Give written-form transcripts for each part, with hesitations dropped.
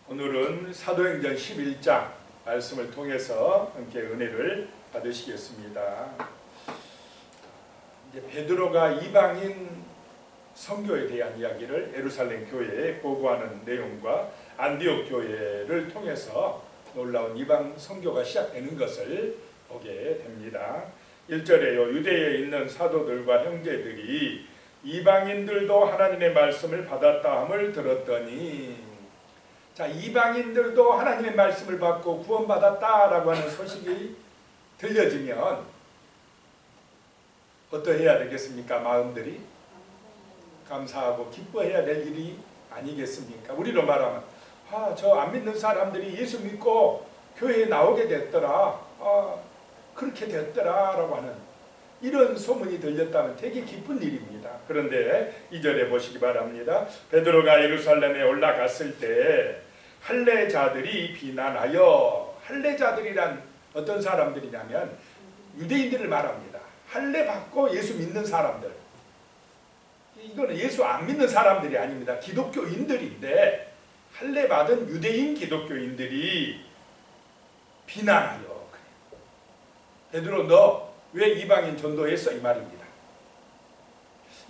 오늘은 사도행전 11장 말씀을 통해서 함께 은혜를 받으시겠습니다. 이제 베드로가 이방인 선교에 대한 이야기를 예루살렘 교회에 보고하는 내용과 안디옥 교회를 통해서 놀라운 이방 선교가 시작되는 것을 보게 됩니다. 1절에요. 유대에 있는 사도들과 형제들이 이방인들도 하나님의 말씀을 받았다 함을 들었더니, 자, 이방인들도 하나님의 말씀을 받고 구원받았다라고 하는 소식이 들려지면 어떠해야 되겠습니까? 마음들이 감사하고 기뻐해야 될 일이 아니겠습니까? 우리로 말하면 저 안 믿는 사람들이 예수 믿고 교회에 나오게 됐더라, 그렇게 됐더라 라고 하는 이런 소문이 들렸다면 되게 기쁜 일입니다. 그런데 2절에 보시기 바랍니다. 베드로가 예루살렘에 올라갔을 때 할례자들이 비난하여, 할례자들이란 어떤 사람들이냐면 유대인들을 말합니다. 할례 받고 예수 믿는 사람들, 이거는 예수 안 믿는 사람들이 아닙니다. 기독교인들인데 할례 받은 유대인 기독교인들이 비난하여, 베드로 너 왜 이방인 전도했어? 이 말입니다.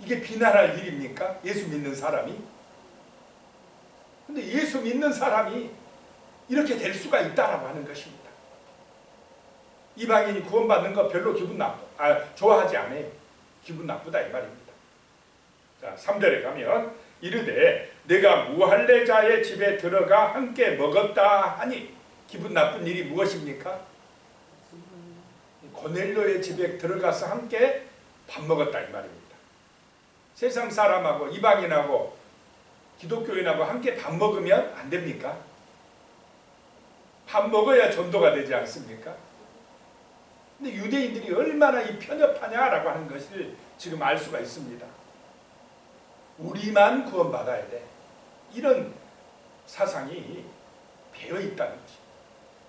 이게 비난할 일입니까? 예수 믿는 사람이? 근데 예수 믿는 사람이 이렇게 될 수가 있다라고 하는 것입니다. 이방인이 구원받는 거 별로 좋아하지 않아요. 기분 나쁘다 이 말입니다. 자, 3절에 가면 이르되 내가 무할례자의 집에 들어가 함께 먹었다 하니, 기분 나쁜 일이 무엇입니까? 고넬료의 집에 들어가서 함께 밥 먹었다 이 말입니다. 세상 사람하고 이방인하고 기독교인하고 함께 밥 먹으면 안 됩니까? 밥 먹어야 전도가 되지 않습니까? 근데 유대인들이 얼마나 이 편협하냐라고 하는 것을 지금 알 수가 있습니다. 우리만 구원받아야 돼, 이런 사상이 배어 있다는 것입니다.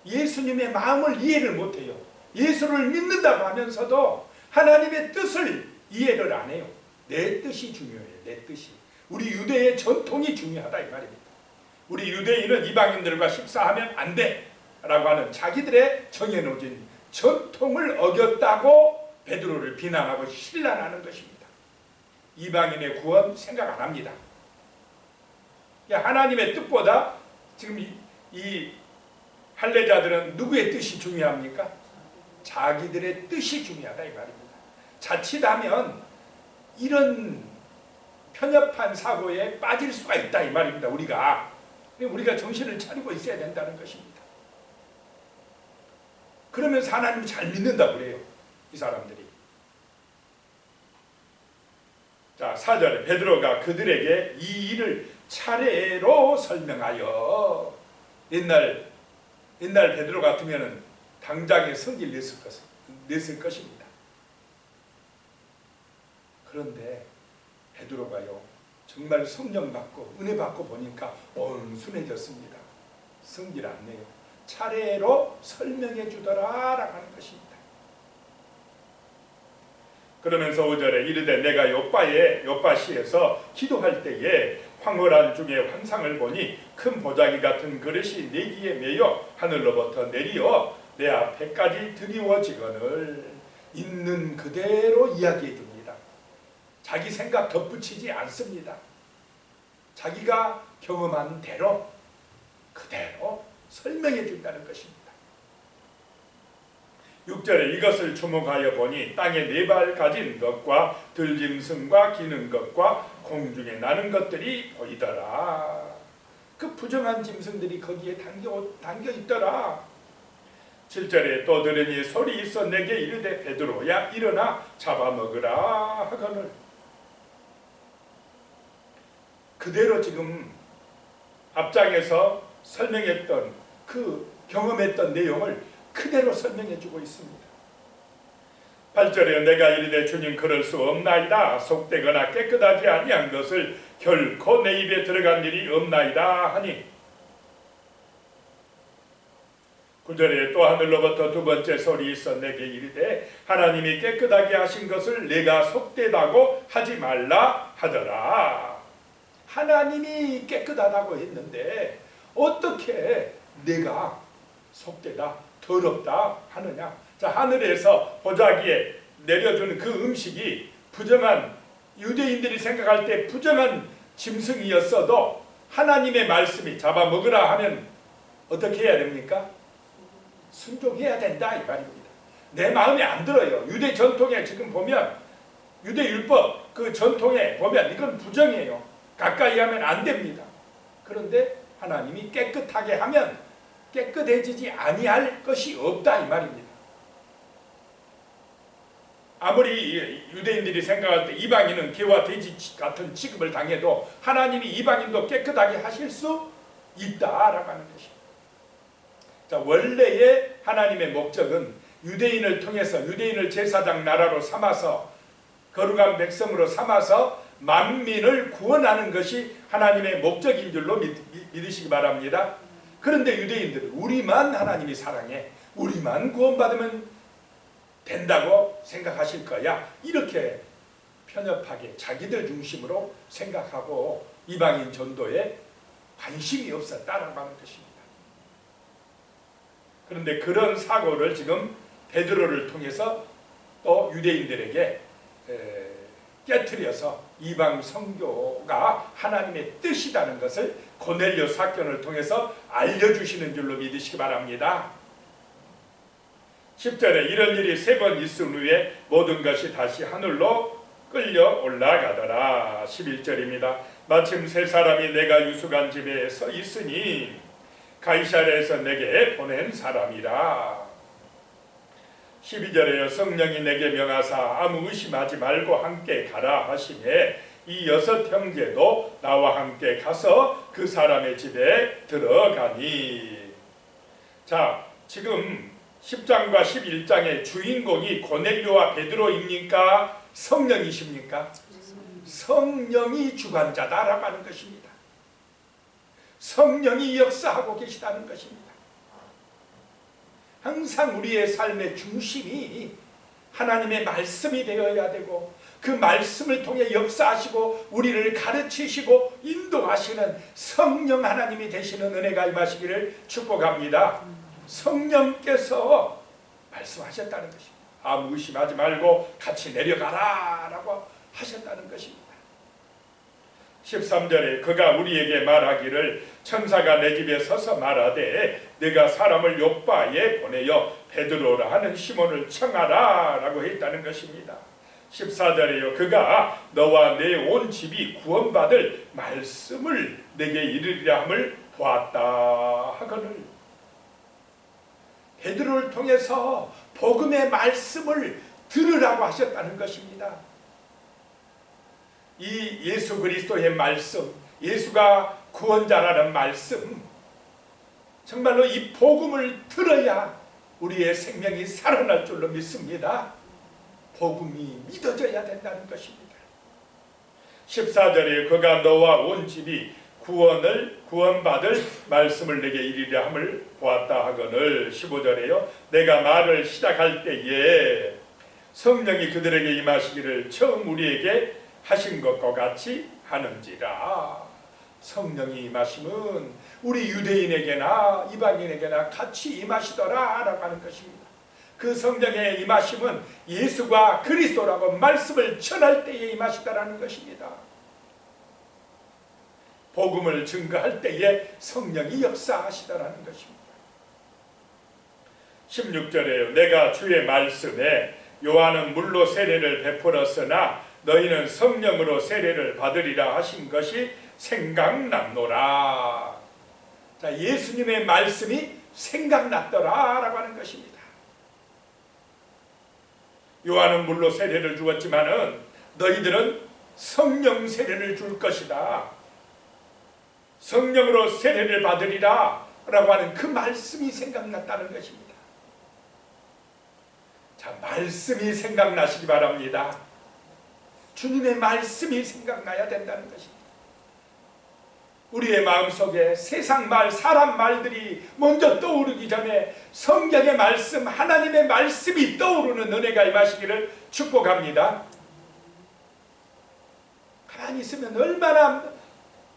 예수님의 마음을 이해를 못해요. 예수를 믿는다고 하면서도 하나님의 뜻을 이해를 안 해요. 내 뜻이 중요해요. 내 뜻이. 우리 유대의 전통이 중요하다 이 말입니다. 우리 유대인은 이방인들과 식사하면 안 돼 라고 하는 자기들의 정해놓은 전통을 어겼다고 베드로를 비난하고 신란하는 것입니다. 이방인의 구원 생각 안 합니다. 하나님의 뜻보다 지금 이 할례자들은 누구의 뜻이 중요합니까? 자기들의 뜻이 중요하다 이 말입니다. 자칫하면 이런 편협한 사고에 빠질 수가 있다 이 말입니다. 우리가 정신을 차리고 있어야 된다는 것입니다. 그러면서 하나님을 잘 믿는다 그래요, 이 사람들이. 자, 4절에 베드로가 그들에게 이 일을 차례로 설명하여, 옛날 베드로 같으면은 당장에 성질 냈을 것입니다. 그런데 베드로가요, 정말 성령 받고 은혜 받고 보니까 온순해졌습니다. 성질 안 내요. 차례로 설명해 주더라 라고 하는 것입니다. 그러면서 5절에 이르되 내가 요빠시에서 기도할 때에 황홀한 중에 환상을 보니 큰 보자기 같은 그릇이 네 귀에 매여 하늘로부터 내리어 내 앞에까지 드리워지거늘, 있는 그대로 이야기해 줍니다. 자기 생각 덧붙이지 않습니다. 자기가 경험한 대로 그대로 설명해 준다는 것입니다. 6절에 이것을 주목하여 보니 땅에 4발 가진 것과 들짐승과 기는 것과 공중에 나는 것들이 보이더라. 그 부정한 짐승들이 거기에 담겨 있더라. 7절에 또 들으니 소리 있어 내게 이르되 베드로야 일어나 잡아먹으라 하거늘. 그대로 지금 앞장에서 설명했던 경험했던 내용을 그대로 설명해 주고 있습니다. 8절에 내가 이르되 주님 그럴 수 없나이다. 속되거나 깨끗하지 아니한 것을 결코 내 입에 들어간 일이 없나이다 하니, 9절에 또 하늘로부터 두 번째 소리 있어 내게 이르되 하나님이 깨끗하게 하신 것을 내가 속되다고 하지 말라 하더라. 하나님이 깨끗하다고 했는데 어떻게 내가 속되다 더럽다 하느냐. 자, 하늘에서 보자기에 내려주는 그 음식이 부정한, 유대인들이 생각할 때 부정한 짐승이었어도 하나님의 말씀이 잡아먹으라 하면 어떻게 해야 됩니까? 순종해야 된다 이 말입니다. 내 마음에 안 들어요. 유대 전통에 지금 보면, 유대 율법 그 전통에 보면 이건 부정이에요. 가까이 하면 안 됩니다. 그런데 하나님이 깨끗하게 하면 깨끗해지지 아니할 것이 없다 이 말입니다. 아무리 유대인들이 생각할 때 이방인은 개와 돼지 같은 취급을 당해도 하나님이 이방인도 깨끗하게 하실 수 있다라고 하는 것입니다. 자, 원래의 하나님의 목적은 유대인을 통해서, 유대인을 제사장 나라로 삼아서, 거룩한 백성으로 삼아서 만민을 구원하는 것이 하나님의 목적인 줄로 믿으시기 바랍니다. 그런데 유대인들은 우리만 하나님이 사랑해, 우리만 구원받으면 된다고 생각하실 거야, 이렇게 편협하게 자기들 중심으로 생각하고 이방인 전도에 관심이 없었다라고 하는 것입니다. 그런데 그런 사고를 지금 베드로를 통해서 또 유대인들에게 깨트려서 이방 선교가 하나님의 뜻이라는 것을 고넬료 사건을 통해서 알려주시는 줄로 믿으시기 바랍니다. 10절에 이런 일이 3번 있은 후에 모든 것이 다시 하늘로 끌려 올라가더라. 11절입니다. 마침 3사람이 내가 유숙한 집에 서 있으니 가이사랴에서 내게 보낸 사람이라. 12절에요. 성령이 내게 명하사 아무 의심하지 말고 함께 가라 하시매 이 6 형제도 나와 함께 가서 그 사람의 집에 들어가니. 자, 지금 10장과 11장의 주인공이 고넬료와 베드로입니까? 성령이십니까? 성령이 주관자다라고 하는 것입니다. 성령이 역사하고 계시다는 것입니다. 항상 우리의 삶의 중심이 하나님의 말씀이 되어야 되고, 그 말씀을 통해 역사하시고 우리를 가르치시고 인도하시는 성령 하나님이 되시는 은혜가 임하시기를 축복합니다. 성령께서 말씀하셨다는 것입니다. 아무 의심하지 말고 같이 내려가라 라고 하셨다는 것입니다. 13절에 그가 우리에게 말하기를 천사가 내 집에 서서 말하되 내가 사람을 요바에 보내어 베드로라 하는 시몬을 청하라 라고 했다는 것입니다. 14절에요. 그가 너와 내 온 집이 구원받을 말씀을 내게 이르리라 함을 보았다 하거늘. 베드로를 통해서 복음의 말씀을 들으라고 하셨다는 것입니다. 이 예수 그리스도의 말씀, 예수가 구원자라는 말씀, 정말로 이 복음을 들어야 우리의 생명이 살아날 줄로 믿습니다. 복음이 믿어져야 된다는 것입니다. 14절에 그가 너와 온 집이 구원받을 말씀을 내게 이르리라 함을 보았다 하거늘. 15절에요. 내가 말을 시작할 때에 성령이 그들에게 임하시기를 처음 우리에게 하신 것과 같이 하는지라. 성령이 임하심은 우리 유대인에게나 이방인에게나 같이 임하시더라 라고 하는 것입니다. 그 성령의 임하심은 예수가 그리스도라고 말씀을 전할 때에 임하시더라는 것입니다. 복음을 증거할 때에 성령이 역사하시더라는 것입니다. 16절에요. 내가 주의 말씀에 요한은 물로 세례를 베풀었으나 너희는 성령으로 세례를 받으리라 하신 것이 생각났노라. 자, 예수님의 말씀이 생각났더라 라고 하는 것입니다. 요한은 물로 세례를 주었지만은 너희들은 성령 세례를 줄 것이다. 성령으로 세례를 받으리라 라고 하는 그 말씀이 생각났다는 것입니다. 자, 말씀이 생각나시기 바랍니다. 주님의 말씀이 생각나야 된다는 것입니다. 우리의 마음속에 세상 말, 사람 말들이 먼저 떠오르기 전에 성경의 말씀, 하나님의 말씀이 떠오르는 은혜가 임하시기를 축복합니다. 가만히 있으면 얼마나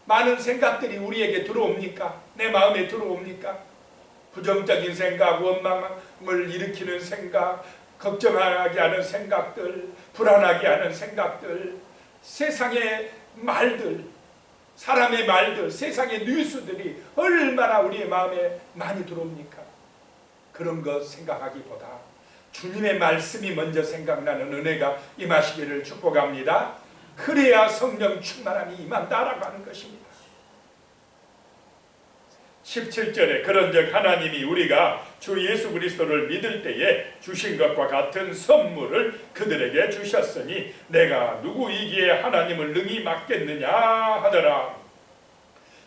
많은 생각들이 우리에게 들어옵니까? 내 마음에 들어옵니까? 부정적인 생각, 원망을 일으키는 생각, 걱정하게 하는 생각들, 불안하게 하는 생각들, 세상의 말들, 사람의 말들, 세상의 뉴스들이 얼마나 우리의 마음에 많이 들어옵니까? 그런 것 생각하기보다 주님의 말씀이 먼저 생각나는 은혜가 임하시기를 축복합니다. 그래야 성령 충만함이 임한다라고 하는 것입니다. 17절에 그런즉 하나님이 우리가 주 예수 그리스도를 믿을 때에 주신 것과 같은 선물을 그들에게 주셨으니 내가 누구이기에 하나님을 능히 막겠느냐 하더라.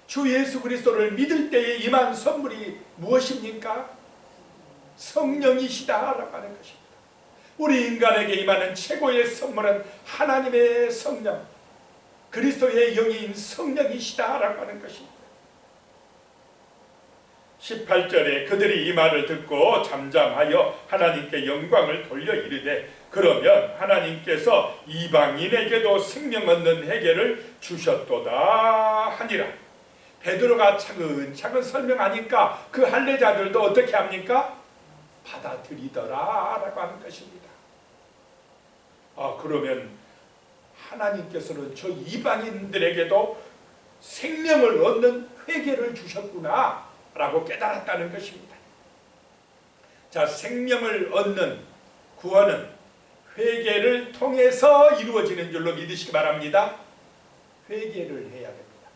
주 예수 그리스도를 믿을 때에 임한 선물이 무엇입니까? 성령이시다라고 하는 것입니다. 우리 인간에게 임하는 최고의 선물은 하나님의 성령, 그리스도의 영인 성령이시다라고 하는 것입니다. 18절에 그들이 이 말을 듣고 잠잠하여 하나님께 영광을 돌려 이르되 그러면 하나님께서 이방인에게도 생명 얻는 회개를 주셨도다 하니라. 베드로가 차근차근 설명하니까 그 할례자들도 어떻게 합니까? 받아들이더라라고 하는 것입니다. 그러면 하나님께서는 저 이방인들에게도 생명을 얻는 회개를 주셨구나 라고 깨달았다는 것입니다. 자, 생명을 얻는 구원은 회개를 통해서 이루어지는 줄로 믿으시기 바랍니다. 회개를 해야 됩니다.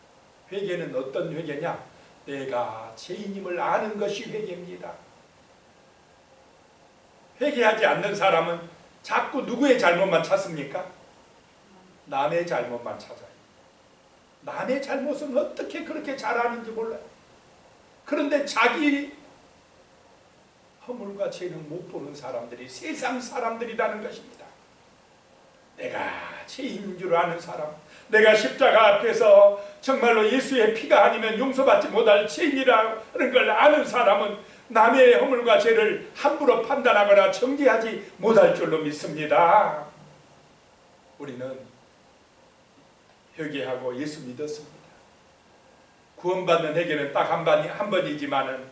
회개는 어떤 회개냐? 내가 죄인임을 아는 것이 회개입니다. 회개하지 않는 사람은 자꾸 누구의 잘못만 찾습니까? 남의 잘못만 찾아요. 남의 잘못은 어떻게 그렇게 잘하는지 몰라요. 그런데 자기 허물과 죄는 못 보는 사람들이 세상 사람들이라는 것입니다. 내가 죄인인 줄 아는 사람, 내가 십자가 앞에서 정말로 예수의 피가 아니면 용서받지 못할 죄인이라는 걸 아는 사람은 남의 허물과 죄를 함부로 판단하거나 정죄하지 못할 줄로 믿습니다. 우리는 회개하고 예수 믿었습니다. 구원받는 회개는 딱 한 번이지만은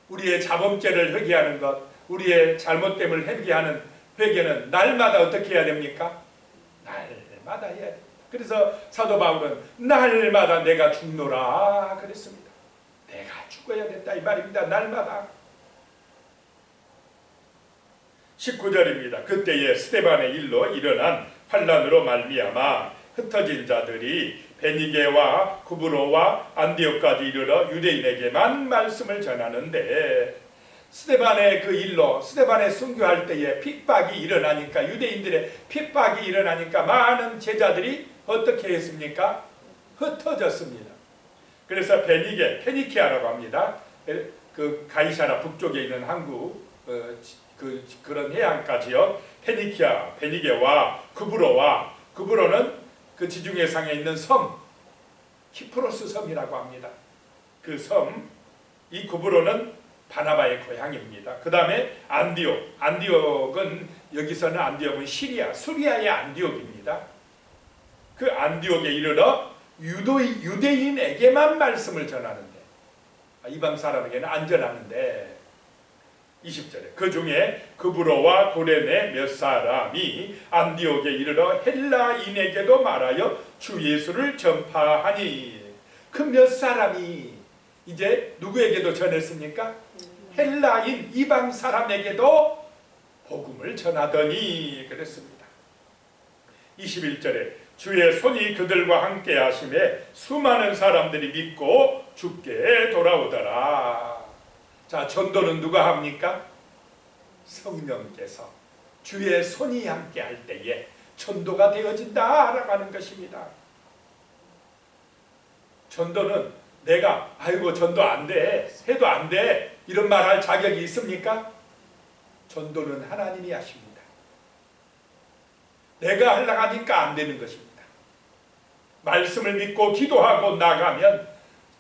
우리의 자범죄를 회개하는 것, 우리의 잘못됨을 회개하는 회개는 날마다 어떻게 해야 됩니까? 날마다 해야 됩니다. 그래서 사도 바울은 날마다 내가 죽노라 그랬습니다. 내가 죽어야 된다 이 말입니다. 날마다. 19절입니다. 그때에 스데반의 일로 일어난 환난으로 말미암아 흩어진 자들이 베니게와 구브로와 안디옥까지 이르러 유대인에게만 말씀을 전하는데 스데반의 그 일로 스데반의 순교할 때에 핍박이 일어나니까 유대인들의 핍박이 일어나니까 많은 제자들이 어떻게 했습니까? 흩어졌습니다. 그래서 페니키아라고 합니다. 그 가이사라 북쪽에 있는 한국 그런 해안까지요. 페니키아, 베니게와 구브로는 그 지중해 상에 있는 섬 키프로스 섬이라고 합니다. 그 섬, 이 구브로는 바나바의 고향입니다. 그 다음에 안디옥은 여기서는 안디옥은 수리아의 안디옥입니다. 그 안디옥에 이르러 유대인에게만 말씀을 전하는데 이방 사람에게는 안 전하는데 20절에 그 중에 구브로와 고레네 몇 사람이 안디옥에 이르러 헬라인에게도 말하여 주 예수를 전파하니 그 몇 사람이 이제 누구에게도 전했습니까? 헬라인 이방 사람에게도 복음을 전하더니 그랬습니다. 21절에 주의 손이 그들과 함께 하심에 수많은 사람들이 믿고 주께 돌아오더라. 자, 전도는 누가 합니까? 성령께서 주의 손이 함께 할 때에 전도가 되어진다라고 하는 것입니다. 전도는 내가 전도 안 돼, 해도 안 돼 이런 말 할 자격이 있습니까? 전도는 하나님이 하십니다. 내가 하려고 하니까 안 되는 것입니다. 말씀을 믿고 기도하고 나가면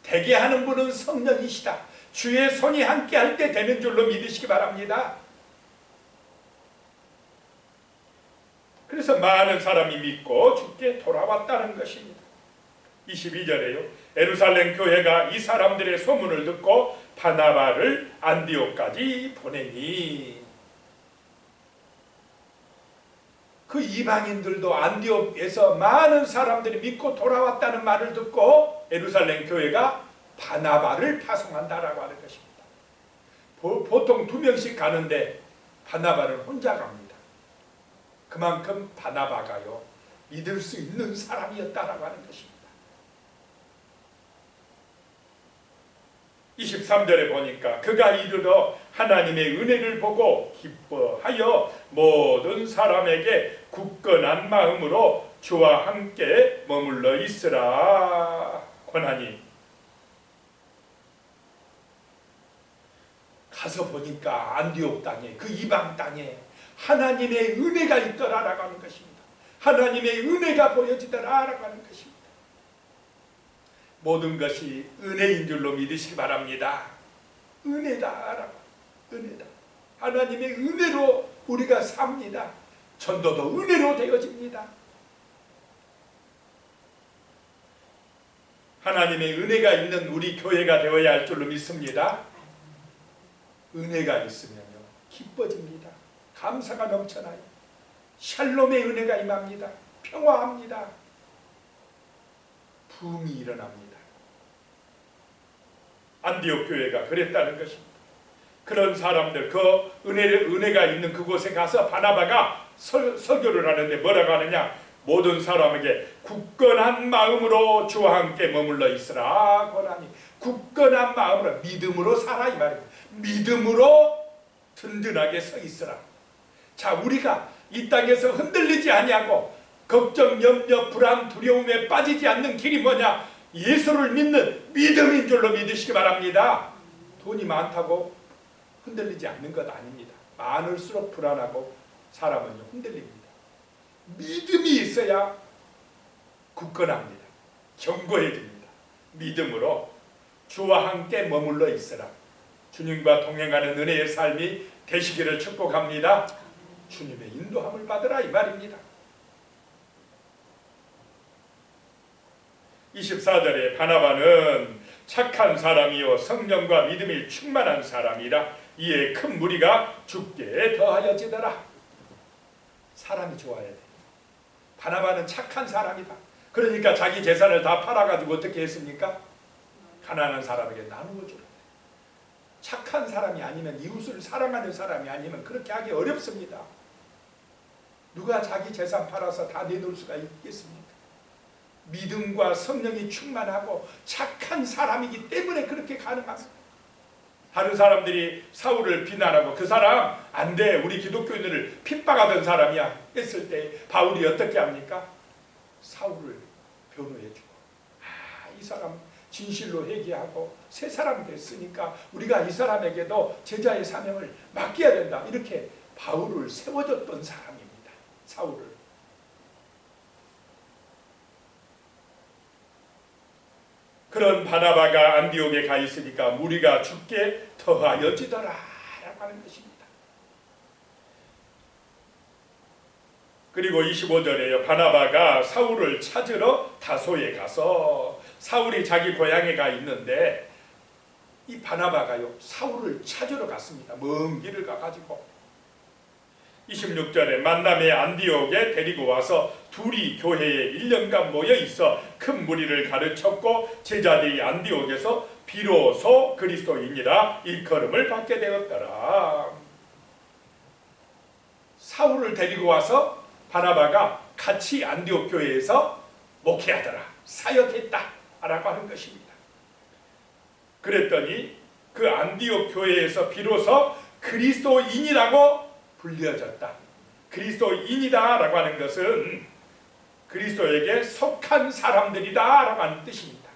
되게 하는 분은 성령이시다. 주의 손이 함께 할 때 되는 줄로 믿으시기 바랍니다. 그래서 많은 사람이 믿고 주께 돌아왔다는 것입니다. 22절에요. 예루살렘 교회가 이 사람들의 소문을 듣고 바나바를 안디옥까지 보내니, 그 이방인들도 안디옥에서 많은 사람들이 믿고 돌아왔다는 말을 듣고 예루살렘 교회가 바나바를 파송한다라고 하는 것입니다. 보통 2명씩 가는데 바나바는 혼자 갑니다. 그만큼 바나바가요, 믿을 수 있는 사람이었다라고 하는 것입니다. 23절에 보니까 그가 이르러 하나님의 은혜를 보고 기뻐하여 모든 사람에게 굳건한 마음으로 주와 함께 머물러 있으라 권하니, 가서 보니까 안디옥 땅에, 그 이방 땅에 하나님의 은혜가 있더라라고 하는 것입니다. 하나님의 은혜가 보여지더라라고 하는 것입니다. 모든 것이 은혜인 줄로 믿으시기 바랍니다. 은혜다라고, 은혜다. 하나님의 은혜로 우리가 삽니다. 전도도 은혜로 되어집니다. 하나님의 은혜가 있는 우리 교회가 되어야 할 줄로 믿습니다. 은혜가 있으면요, 기뻐집니다. 감사가 넘쳐나요. 샬롬의 은혜가 임합니다. 평화합니다. 부흥이 일어납니다. 안디옥 교회가 그랬다는 것입니다. 그런 사람들, 그 은혜가 있는 그곳에 가서 바나바가 설교를 하는데 뭐라고 하느냐? 모든 사람에게 굳건한 마음으로 주와 함께 머물러 있으라 권하니, 굳건한 마음으로, 믿음으로 살아 이 말입니다. 믿음으로 든든하게 서 있으라. 자, 우리가 이 땅에서 흔들리지 아니하고 걱정, 염려, 불안, 두려움에 빠지지 않는 길이 뭐냐? 예수를 믿는 믿음인 줄로 믿으시기 바랍니다. 돈이 많다고 흔들리지 않는 것 아닙니다. 많을수록 불안하고 사람은요, 흔들립니다. 믿음이 있어야 굳건합니다. 견고해집니다. 믿음으로 주와 함께 머물러 있으라. 주님과 동행하는 은혜의 삶이 되시기를 축복합니다. 주님의 인도함을 받으라 이 말입니다. 24절에 바나바는 착한 사람이요 성령과 믿음이 충만한 사람이라 이에 큰 무리가 죽게 더하여지더라. 사람이 좋아야 돼. 바나바는 착한 사람이다. 그러니까 자기 재산을 다 팔아가지고 어떻게 했습니까? 가난한 사람에게 나누어 주라. 착한 사람이 아니면, 이웃을 사랑하는 사람이 아니면 그렇게 하기 어렵습니다. 누가 자기 재산 팔아서 다 내놓을 수가 있겠습니까? 믿음과 성령이 충만하고 착한 사람이기 때문에 그렇게 가능합니다. 다른 사람들이 사울을 비난하고 그 사람 안 돼, 우리 기독교인들을 핍박하던 사람이야 했을 때 바울이 어떻게 합니까? 사울을 변호해주고, 이 사람 진실로 회개하고 새 사람 됐으니까 우리가 이 사람에게도 제자의 사명을 맡겨야 된다. 이렇게 바울을 세워줬던 사람입니다. 사울을. 그런 바나바가 안디옥에 가 있으니까 무리가 죽게 더하여지더라 라고 하는 것입니다. 그리고 25절에요. 바나바가 사울을 찾으러 다소에 가서, 사울이 자기 고향에 가 있는데 이 바나바가요 사울을 찾으러 갔습니다. 먼 길을 가가지고 26절에 만남의 안디옥에 데리고 와서 둘이 교회에 1년간 모여 있어 큰 무리를 가르쳤고 제자들이 안디옥에서 비로소 그리스도인이라 일컬음을 받게 되었더라. 사울을 데리고 와서 바나바가 같이 안디옥 교회에서 목회하더라, 사역했다 라고 하는 것입니다. 그랬더니 그 안디옥 교회에서 비로소 그리스도인이라고 불려졌다. 그리스도인이다 라고 하는 것은 그리스도에게 속한 사람들이다 라고 하는 뜻입니다.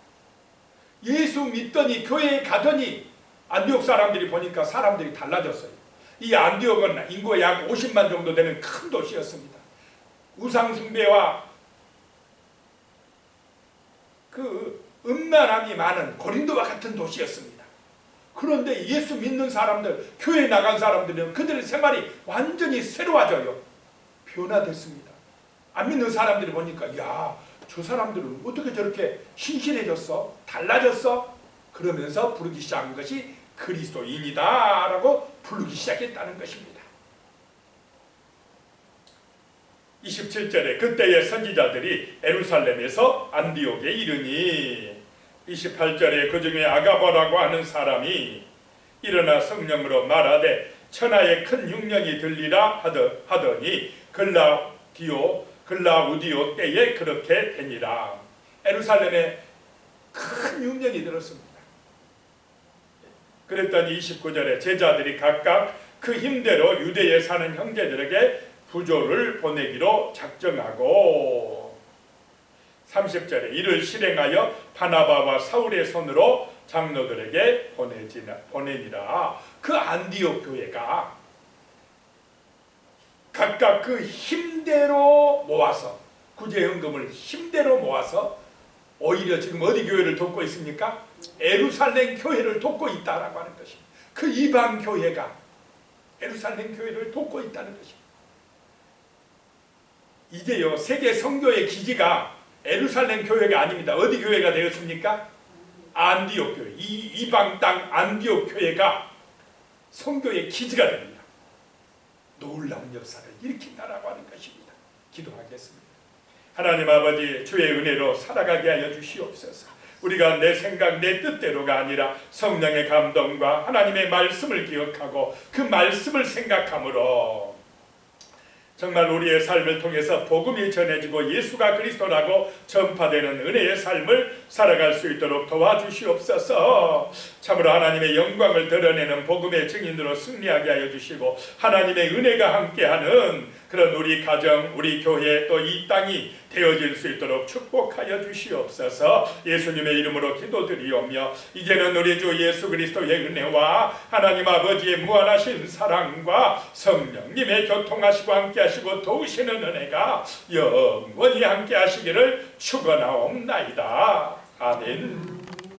예수 믿더니 교회에 가더니 안디옥 사람들이 보니까 사람들이 달라졌어요. 이 안디옥은 인구 약 50만 정도 되는 큰 도시였습니다. 우상숭배와 그 음란함이 많은 고린도와 같은 도시였습니다. 그런데 예수 믿는 사람들, 교회에 나간 사람들은 그들의 생활이 완전히 새로워져요. 변화됐습니다. 안 믿는 사람들이 보니까, 야, 저 사람들은 어떻게 저렇게 신실해졌어? 달라졌어? 그러면서 부르기 시작한 것이 그리스도인이다 라고 부르기 시작했다는 것입니다. 27절에 그때의 선지자들이 에루살렘에서 안디옥에 이르니 28절에 그 중에 아가보라고 하는 사람이 일어나 성령으로 말하되 천하에 큰 흉년이 들리라 하더니 글라우디오 때에 그렇게 되니라. 에루살렘에 큰 흉년이 들었습니다. 그랬더니 29절에 제자들이 각각 그 힘대로 유대에 사는 형제들에게 부조를 보내기로 작정하고 30절에 이를 실행하여 바나바와 사울의 손으로 장로들에게 보내니라. 그 안디옥 교회가 각각 그 힘대로 모아서 구제헌금을 힘대로 모아서 오히려 지금 어디 교회를 돕고 있습니까? 에루살렘 교회를 돕고 있다라고 하는 것입니다. 그 이방 교회가 에루살렘 교회를 돕고 있다는 것입니다. 이제요 세계 선교의 기지가 에루살렘 교회가 아닙니다. 어디 교회가 되었습니까? 안디옥 교회. 이 이방 땅 안디옥 교회가 선교의 기지가 됩니다. 놀라운 역사를 일으킨다라고 하는 것입니다. 기도하겠습니다. 하나님 아버지, 주의 은혜로 살아가게 하여 주시옵소서. 우리가 내 생각, 내 뜻대로가 아니라 성령의 감동과 하나님의 말씀을 기억하고 그 말씀을 생각함으로 정말 우리의 삶을 통해서 복음이 전해지고 예수가 그리스도라고 전파되는 은혜의 삶을 살아갈 수 있도록 도와주시옵소서. 참으로 하나님의 영광을 드러내는 복음의 증인으로 승리하게 하여 주시고 하나님의 은혜가 함께하는 그런 우리 가정, 우리 교회 또 이 땅이 되어질 수 있도록 축복하여 주시옵소서. 예수님의 이름으로 기도드리오며 이제는 우리 주 예수 그리스도의 은혜와 하나님 아버지의 무한하신 사랑과 성령님의 교통하시고 함께하시고 도우시는 은혜가 영원히 함께하시기를 축원하옵나이다. 아멘.